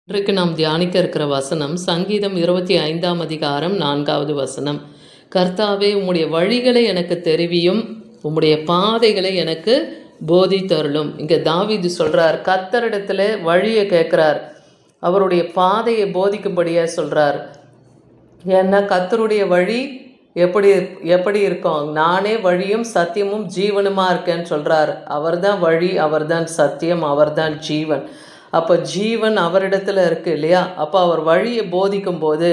இன்றைக்கு நாம் தியானிக்க இருக்கிற வசனம் சங்கீதம் 25ஆம் அதிகாரம் 4வது வசனம். கர்த்தாவே, உம்முடைய வழிகளை எனக்கு தெரிவியும், உம்முடைய பாதைகளை எனக்கு போதித்தருளும். இங்கே தாவீது சொல்கிறார், கர்த்தரிடத்துல வழியை கேட்குறார், அவருடைய பாதையை போதிக்கும்படியாக சொல்கிறார். ஏன்னா கர்த்தருடைய வழி எப்படி எப்படி இருக்கும்? நானே வழியும் சத்தியமும் ஜீவனுமாக இருக்கேன்னு சொல்கிறார். அவர்தான் வழி, அவர்தான் சத்தியம், அவர்தான் ஜீவன். அப்போ ஜீவன் அவரிடத்துல இருக்குது இல்லையா? அப்போ அவர் வழியை போதிக்கும் போது,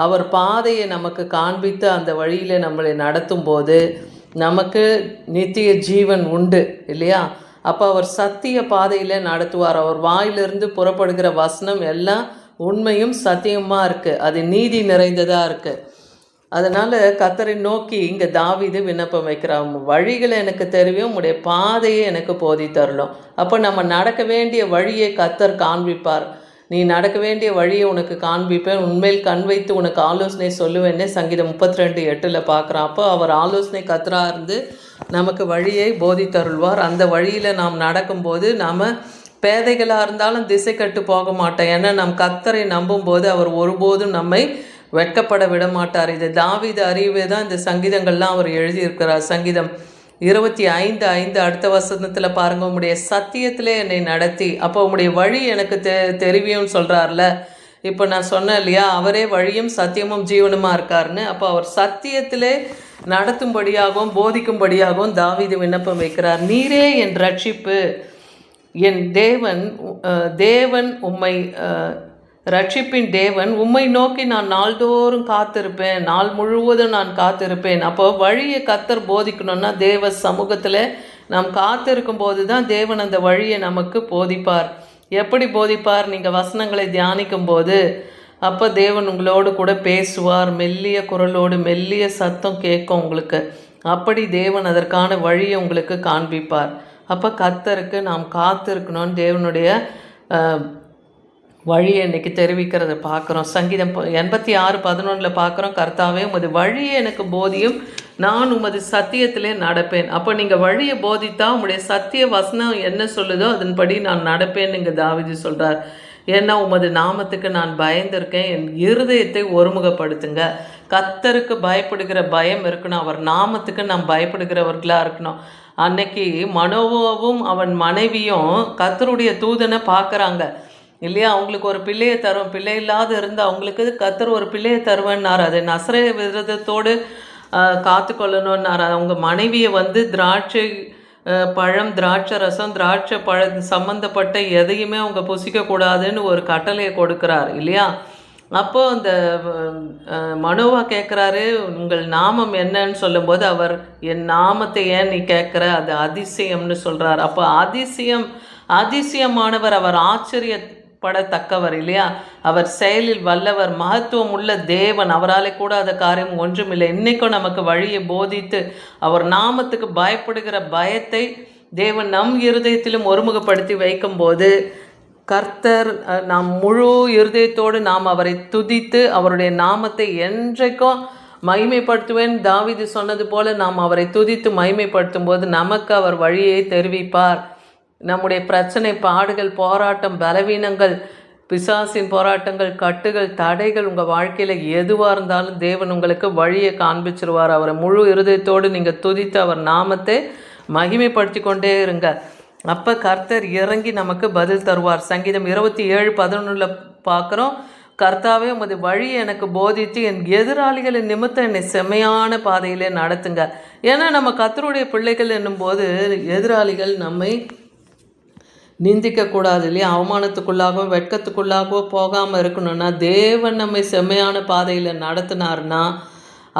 அவர் பாதையை நமக்கு காண்பித்து அந்த வழியில் நம்மளை நடத்தும் போது நமக்கு நித்திய ஜீவன் உண்டு இல்லையா? அப்போ அவர் சத்திய பாதையில் நடத்துவார். அவர் வாயிலிருந்து புறப்படுகிற வசனம் எல்லாம் உண்மையும் சத்தியமாக இருக்குது, அது நீதி நிறைந்ததாக இருக்குது. அதனால் கர்த்தரை நோக்கி இங்கே தாவீது விண்ணப்பம் வைக்கிறான், வழிகளை எனக்கு தெரியும், உம்முடைய பாதையை எனக்கு போதித்தரலும். அப்போ நம்ம நடக்க வேண்டிய வழியை கர்த்தர் காண்பிப்பார். நீ நடக்க வேண்டிய வழியை உனக்கு காண்பிப்பேன், உண்மையில் கண் வைத்து உனக்கு ஆலோசனை சொல்லுவேன்னே சங்கீதம் 32:8 பார்க்குறான். அப்போ அவர் ஆலோசனை கர்த்தராக இருந்து நமக்கு வழியை போதித்தருள்வார். அந்த வழியில் நாம் நடக்கும்போது நாம் பேதைகளாக இருந்தாலும் திசை கட்டு போக மாட்டோம். ஏன்னா நம் கர்த்தரை நம்பும்போது அவர் ஒருபோதும் நம்மை வெட்கப்பட விட மாட்டார். இது தாவீது அறிவே தான் இந்த சங்கீதங்கள்லாம் அவர் எழுதியிருக்கிறார். சங்கீதம் 25:5 அடுத்த வசனத்தில் பாருங்கள், உம்முடைய சத்தியத்திலே என்னை நடத்தி. அப்போ உம்முடைய வழி எனக்கு தெரிவியும்னு சொல்கிறார்ல. இப்போ நான் சொன்னேன் இல்லையா, அவரே வழியும் சத்தியமும் ஜீவனுமா இருக்காருன்னு. அப்போ அவர் சத்தியத்திலே நடத்தும்படியாகவும் போதிக்கும்படியாகவும் தாவீது விண்ணப்பம் வைக்கிறார். நீரே என் ரட்சிப்பு, என் தேவன் உம்மை ரட்சிப்பின் தேவன், உம்மை நோக்கி நான் நாள்தோறும் காத்திருப்பேன், நாள் முழுவதும் நான் காத்திருப்பேன். அப்போ வழியை கர்த்தர் போதிக்கணும்னா தேவ சமூகத்தில் நாம் காத்திருக்கும் போது தான் தேவன் அந்த வழியை நமக்கு போதிப்பார். எப்படி போதிப்பார்? நீங்கள் வசனங்களை தியானிக்கும் போது அப்போ தேவன் உங்களோடு கூட பேசுவார். மெல்லிய குரலோடு மெல்லிய சத்தம் கேட்கும் உங்களுக்கு. அப்படி தேவன் அதற்கான வழியை உங்களுக்கு காண்பிப்பார். அப்போ கர்த்தருக்கு நாம் காத்திருக்கணும்னு தேவனுடைய வழியை இன்றைக்கி தெரிவிக்கிறத பார்க்குறோம். சங்கீதம் 86:11 பார்க்குறோம், கர்த்தாவே உமது வழியை எனக்கு போதியும், நான் உமது சத்தியத்திலே நடப்பேன். அப்போ நீங்கள் வழியை போதித்தா உங்களுடைய சத்திய வசனம் என்ன சொல்லுதோ அதன்படி நான் நடப்பேன்னு இங்கே தாவீது சொல்கிறார். ஏன்னா உமது நாமத்துக்கு நான் பயந்திருக்கேன், என் இருதயத்தை ஒருமுகப்படுத்துங்க. கர்த்தருக்கு பயப்படுகிற பயம் இருக்கணும், அவர் நாமத்துக்கு நாம் பயப்படுகிறவர்களாக இருக்கணும். அன்னைக்கு மனோவாவும் அவன் மனைவியும் கர்த்தருடைய தூதனை பார்க்குறாங்க இல்லையா? அவங்களுக்கு ஒரு பிள்ளையை தரும், பிள்ளை இல்லாத இருந்து அவங்களுக்கு கர்த்தர் ஒரு பிள்ளையை தருவேன்னார். அதை நசரேய விரதத்தோடு காத்து கொள்ளணுன்னார். அவங்க மனைவியை திராட்சை பழம், திராட்சை ரசம், திராட்சை சம்மந்தப்பட்ட எதையுமே அவங்க புசிக்கக்கூடாதுன்னு ஒரு கட்டளையை கொடுக்குறார் இல்லையா? அப்போ அந்த மனோவா கேட்குறாரு, உங்கள் நாமம் என்னன்னு சொல்லும்போது அவர், என் நாமத்தை ஏன் நீ கேட்குற, அது அதிசயம்னு சொல்கிறார். அப்போ அதிசயமானவர், அவர் ஆச்சரியப்படத்தக்கவர் இல்லையா? அவர் செயலில் வல்லவர், மகத்துவம் உள்ள தேவன், அவராலே கூடாத காரியம் ஒன்றுமில்லை. இன்றைக்கும் நமக்கு வழியை போதித்து அவர் நாமத்துக்கு பயப்படுகிற பயத்தை தேவன் நம் இருதயத்திலும் ஒருமுகப்படுத்தி வைக்கும்போது கர்த்தர் நாம் முழு இருதயத்தோடு நாம் அவரை துதித்து அவருடைய நாமத்தை என்றைக்கும் மகிமைப்படுத்துவேன். தாவீது சொன்னது போல நாம் அவரை துதித்து மகிமைப்படுத்தும் போது நமக்கு அவர் வழியை தெரிவிப்பார். நம்முடைய பிரச்சனை, பாடுகள், போராட்டம், பலவீனங்கள், பிசாசின் போராட்டங்கள், கட்டுகள், தடைகள் உங்கள் வாழ்க்கையில் எதுவாக இருந்தாலும் தேவன் உங்களுக்கு வழியை காண்பிச்சிருவார். அவரை முழு இருதயத்தோடு நீங்கள் துதித்து அவர் நாமத்தை மகிமைப்படுத்தி கொண்டே இருங்க. அப்போ கர்த்தர் இறங்கி நமக்கு பதில் தருவார். சங்கீதம் 27:11 பார்க்குறோம், கர்த்தாவே உமது வழியை எனக்கு போதித்து என் எதிராளிகளின் நிமித்தம் என்னை செம்மையான பாதையிலே நடத்துங்க. ஏன்னா நம்ம கர்த்தருடைய பிள்ளைகள் என்னும்போது எதிராளிகள் நம்மை நிந்திக்கக்கூடாது இல்லையா? அவமானத்துக்குள்ளாகவோ வெட்கத்துக்குள்ளாகவோ போகாமல் இருக்கணும்னா தேவன் நம்மை செம்மையான பாதையில் நடத்தினார்னா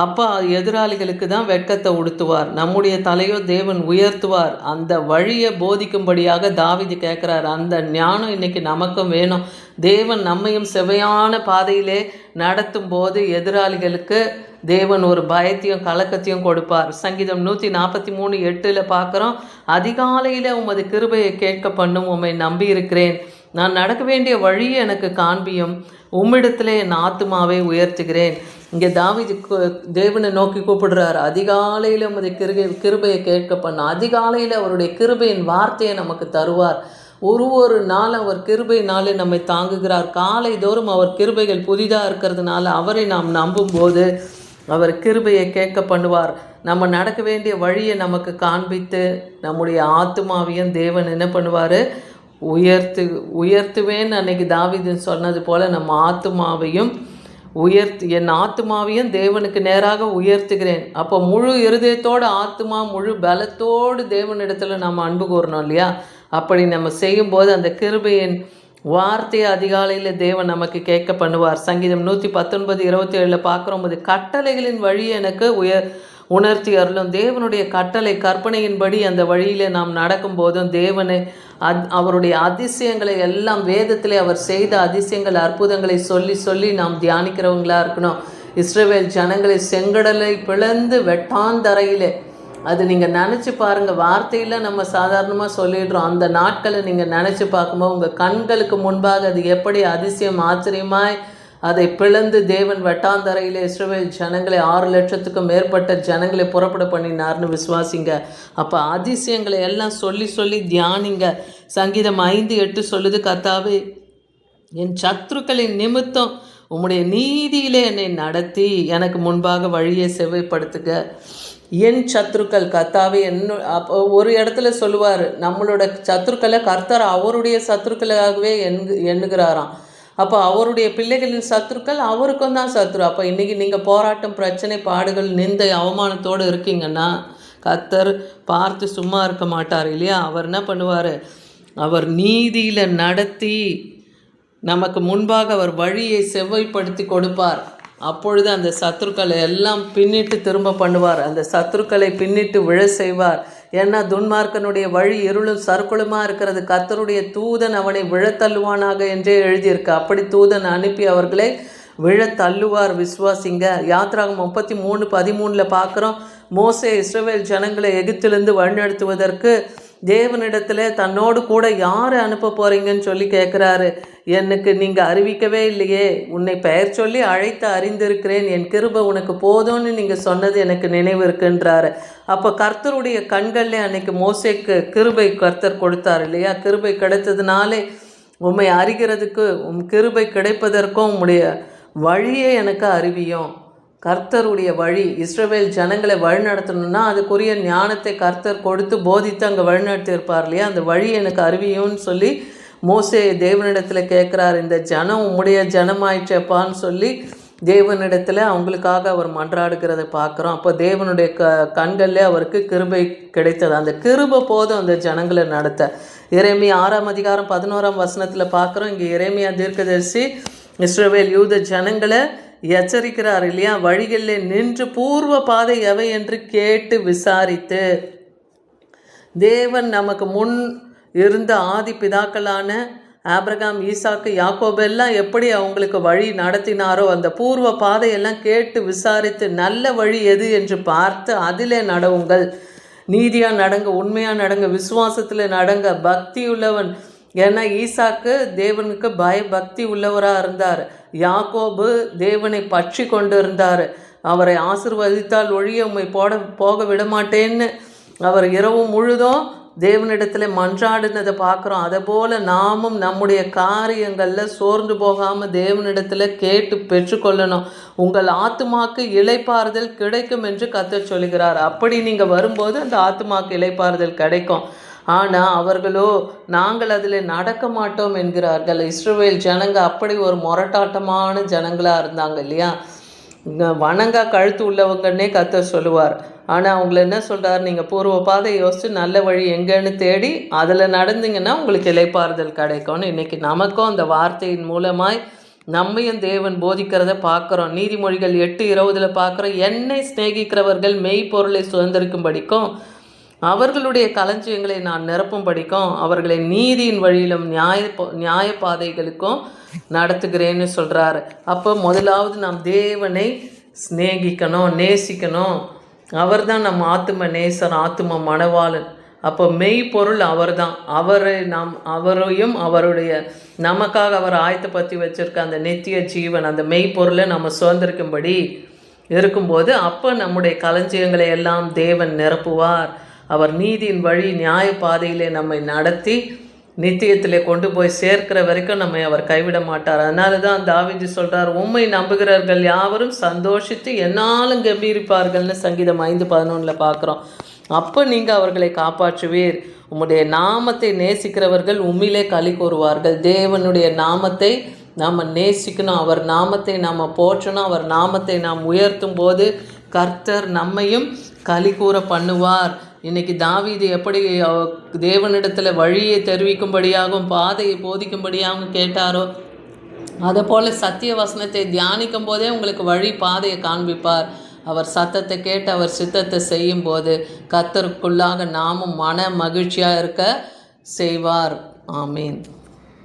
அப்போ எதிராளிகளுக்கு தான் வெட்கத்தை உடுத்துவார். நம்முடைய தலையோ தேவன் உயர்த்துவார். அந்த வழியை போதிக்கும்படியாக தாவீது கேட்குறார். அந்த ஞானம் இன்றைக்கி நமக்கும் வேணும். தேவன் நம்மையும் செவ்வையான பாதையிலே நடத்தும் போது எதிராளிகளுக்கு தேவன் ஒரு பயத்தையும் கலக்கத்தையும் கொடுப்பார். சங்கீதம் 143:8 பார்க்குறோம், அதிகாலையில் உமது கிருபையை கேட்க பண்ணும், உம்மை நம்பி இருக்கிறேன். நான் நடக்க வேண்டிய வழியை எனக்கு காண்பியும், உம்மிடத்திலே என் ஆத்துமாவை உயர்த்துகிறேன். இங்கே தாவீது தேவனை நோக்கி கூப்பிடுறார். அதிகாலையில் உமது கிருபையை கேட்க பண்ண, அதிகாலையில் அவருடைய கிருபையின் வார்த்தையை நமக்கு தருவார். ஒரு நாள் அவர் கிருபையினாலே நம்மை தாங்குகிறார். காலை தோறும் அவர் கிருபைகள் புதிதாக இருக்கிறதுனால அவரை நாம் நம்பும்போது அவர் கிருபையை கேட்க பண்ணுவார். நம்ம நடக்க வேண்டிய வழியை நமக்கு காண்பித்து நம்முடைய ஆத்துமாவையும் தேவன் என்ன பண்ணுவார், உயர்த்துவேன்னு அன்னைக்கு தாவீது சொன்னது போல் நம்ம ஆத்துமாவையும் என் ஆத்துமாவையும் தேவனுக்கு நேராக உயர்த்துகிறேன். அப்போ முழு இருதயத்தோடு ஆத்துமா முழு பலத்தோடு தேவனிடத்தில் நம்ம அன்பு கூறணும் இல்லையா? அப்படி நம்ம செய்யும்போது அந்த கிருபையின் வார்த்தையை அதிகாலையில் தேவன் நமக்கு கேட்க பண்ணுவார். சங்கீதம் 119:27 பார்க்குறோம்போது கட்டளைகளின் வழி எனக்கு உணர்த்தி அருளும். தேவனுடைய கட்டளை கற்பனையின்படி அந்த வழியில் நாம் நடக்கும்போதும் தேவனை அவருடைய அதிசயங்களை எல்லாம் வேதத்திலே அவர் செய்த அதிசயங்கள் அற்புதங்களை சொல்லி சொல்லி நாம் தியானிக்கிறவங்களாக இருக்கணும். இஸ்ரவேல் ஜனங்களை செங்கடலை பிளந்து வெட்டாந்தரையிலே, அது நீங்கள் நினச்சி பாருங்கள். வார்த்தையில் நம்ம சாதாரணமாக சொல்லிடுறோம். அந்த நாட்களை நீங்கள் நினச்சி பார்க்கும்போது உங்கள் கண்களுக்கு முன்பாக அது எப்படி அதிசயம் ஆச்சரியமாய் அதை பிளந்து தேவன் வெட்டாந்தரையில் இஸ்ரவேல் ஜனங்களை 6 லட்சத்துக்கும் மேற்பட்ட ஜனங்களை புறப்பட பண்ணினார்னு விசுவாசிங்க. அப்போ அதிசயங்களை எல்லாம் சொல்லி சொல்லி தியானிங்க. சங்கீதம் 5:8 சொல்லுது, கர்த்தாவே என் சத்துருக்களின் நிமித்தம் உம்முடைய நீதியிலே என்னை நடத்தி எனக்கு முன்பாக வழியை செவ்வைப்படுத்துக. என் சத்துருக்கள் கர்த்தாவே அப்போ ஒரு இடத்துல சொல்லுவார், நம்மளோட சத்துருக்களை கர்த்தர் அவருடைய சத்துருக்களாகவே எண்ணுகிறாராம். அப்போ அவருடைய பிள்ளைகளின் சத்துருக்கள் அவருக்கும் தான் சத்துரு. அப்போ இன்றைக்கி நீங்கள் போராட்டம், பிரச்சனை, பாடுகள், நிந்தை, அவமானத்தோடு இருக்கீங்கன்னா கர்த்தர் பார்த்து சும்மா இருக்க மாட்டார் இல்லையா? அவர் என்ன பண்ணுவார், அவர் நீதியில் நடத்தி நமக்கு முன்பாக அவர் வழியை செவ்வைப்படுத்தி கொடுப்பார். அப்பொழுது அந்த சத்துருக்களை எல்லாம் பின்னிட்டு திரும்ப பண்ணுவார். அந்த சத்துருக்களை பின்னிட்டு விழ செய்வார். ஏன்னா துன்மார்க்கனுடைய வழி இருளும் சர்க்குளுமாக இருக்கிறது, கர்த்தருடைய தூதன் அவனை விழத்தள்ளுவானாக என்றே எழுதியிருக்கு. அப்படி தூதன் அனுப்பி அவர்களை விழத்தள்ளுவார். விசுவாசிங்க. யாத்ராகம் 33:13 பார்க்குறோம், மோசே இஸ்ரவேல் ஜனங்களை எகிப்திலிருந்து வழிநடத்துவதற்கு தேவனிடத்தில் தன்னோடு கூட யாரை அனுப்ப போகிறீங்கன்னு சொல்லி கேட்குறாரு. எனக்கு நீங்கள் அறிவிக்கவே இல்லையே, உன்னை பெயர் சொல்லி அழைத்து அறிந்திருக்கிறேன், என் கிருபை உனக்கு போதும்னு நீங்கள் சொன்னது எனக்கு நினைவு இருக்குன்றாரு. அப்போ கர்த்தருடைய கண்களில் அன்னைக்கு மோசேக்கு கிருபை கர்த்தர் கொடுத்தார் இல்லையா? கிருபை கிடைத்ததுனாலே உம்மை அறிகிறதுக்கு, கிருபை கிடைப்பதற்கும் உம்முடைய வழியை எனக்கு அறிவியும். கர்த்தருடைய வழி, இஸ்ரவேல் ஜனங்களை வழிநடத்தணும்னா அதுக்குரிய ஞானத்தை கர்த்தர் கொடுத்து போதித்து அங்கே வழிநடத்தியிருப்பார் இல்லையா? அந்த வழி எனக்கு அறிவியும்னு சொல்லி மோசே தேவனிடத்தில் கேட்குறார். இந்த ஜனம் உம்முடைய ஜனமாயிற்றப்பான்னு சொல்லி தேவனிடத்தில் அவங்களுக்காக அவர் மன்றாடுகிறத பார்க்குறோம். அப்போ தேவனுடைய கண்களில் அவருக்கு கிருபை கிடைத்தது. அந்த கிருபை போதும் அந்த ஜனங்களை நடத்த. எரேமியா 6:11 பார்க்குறோம். இங்கே எரேமியா தீர்க்கதரிசி இஸ்ரவேல் யூத ஜனங்களை எச்சரிக்கிறார் இல்லையா? வழிகளில் நின்று பூர்வ பாதை எவை என்று கேட்டு விசாரித்து, தேவன் நமக்கு முன் இருந்த ஆதி பிதாக்களான ஆபிரகாம், ஈசாக்கு, யாக்கோபெல்லாம் எப்படி அவங்களுக்கு வழி நடத்தினாரோ அந்த பூர்வ பாதையெல்லாம் கேட்டு விசாரித்து நல்ல வழி எது என்று பார்த்து அதிலே நடவுங்கள். நீதியாக நடங்க, உண்மையாக நடங்க, விசுவாசத்தில் நடங்க, பக்தி உள்ளவன். ஏன்னா ஈசாக்கு தேவனுக்கு பயபக்தி உள்ளவராக இருந்தார். யாக்கோபு தேவனை பற்றி கொண்டு இருந்தார். அவரை ஆசீர்வதித்தால் ஒழிய உம்மை போக விடமாட்டேன்னு அவர் இரவு முழுதும் தேவனிடத்தில் மன்றாடினதை பார்க்குறோம். அதுபோல் நாமும் நம்முடைய காரியங்களில் சோர்ந்து போகாமல் தேவனிடத்தில் கேட்டு பெற்றுக்கொள்ளணும். உங்கள் ஆத்துமாக்கு இளைப்பாறுதல் கிடைக்கும் என்று கர்த்தர் சொல்கிறார். அப்படி நீங்கள் வரும்போது அந்த ஆத்துமாக்கு இளைப்பாறுதல் கிடைக்கும். ஆனால் அவர்களோ நாங்கள் அதில் நடக்க மாட்டோம் என்கிறார்கள். இஸ்ரவேல் ஜனங்க அப்படி ஒரு முரட்டாட்டமான ஜனங்களாக இருந்தாங்க இல்லையா? வணங்கா கழுத்து உள்ளவங்கன்னே கர்த்தர் சொல்லுவார். ஆனால் அவங்கள என்ன சொல்கிறார், நீங்கள் பூர்வ பாதை யோசித்து நல்ல வழி எங்கேன்னு தேடி அதில் நடந்தீங்கன்னா உங்களுக்கு இளைப்பாறுதல் கிடைக்கும்னு இன்றைக்கி நமக்கும் அந்த வார்த்தையின் மூலமாய் நம்மையும் தேவன் போதிக்கிறத பார்க்குறோம். நீதிமொழிகள் 8:20 பார்க்குறோம், என்னை சிநேகிக்கிறவர்கள் மெய்ப்பொருளை சுதந்திரிக்கும்படிக்கும் அவர்களுடைய களஞ்சியங்களை நான் நிரப்பும் படிக்கும் அவர்களை நீதியின் வழியிலும் நியாய பாதைகளுக்கும் நடத்துகிறேன்னு சொல்கிறாரு. அப்போ முதலாவது நாம் தேவனை சிநேகிக்கணும், நேசிக்கணும். அவர் தான் நம்ம ஆத்தும நேசர், ஆத்தும மணவாளன். அப்போ மெய்ப்பொருள் அவர் தான். அவரையும் அவருடைய நமக்காக அவர் ஆயத்தப்படுத்தி வச்சிருக்க அந்த நித்திய ஜீவன், அந்த மெய்ப்பொருளை நம்ம சுதந்திரிக்கும்படி இருக்கும்போது அப்போ நம்முடைய களஞ்சியங்களை எல்லாம் தேவன் நிரப்புவார். அவர் நீதியின் வழி நியாய பாதையிலே நம்மை நடத்தி நித்தியத்திலே கொண்டு போய் சேர்க்கிற வரைக்கும் நம்மை அவர் கைவிட மாட்டார். அதனால தான் தாவீது சொல்கிறார், உம்மை நம்புகிறவர்கள் யாவரும் சந்தோஷித்து என்னாலும் கம்பீரிப்பார்கள்னு சங்கீதம் 5:11 பார்க்குறோம். அப்போ நீங்கள் அவர்களை காப்பாற்றுவீர். உம்முடைய நாமத்தை நேசிக்கிறவர்கள் உம்மிலே களி கூறுவார்கள். தேவனுடைய நாமத்தை நாம் நேசிக்கணும், அவர் நாமத்தை நாம் போற்றணும், அவர் நாமத்தை நாம் உயர்த்தும் போது கர்த்தர் நம்மையும் களி கூற பண்ணுவார். இன்றைக்கி தாவீது எப்படி தேவனிடத்தில் வழியை தெரிவிக்கும்படியாகவும் பாதையை போதிக்கும்படியாகவும் கேட்டாரோ, அதை போல் சத்திய வசனத்தை தியானிக்கும் போதே உங்களுக்கு வழி பாதையை காண்பிப்பார். அவர் சத்தத்தை கேட்டு அவர் சித்தத்தை செய்யும் போது கர்த்தருக்குள்ளாக நாமும் மன மகிழ்ச்சியாக இருக்க செய்வார். ஆமீன்.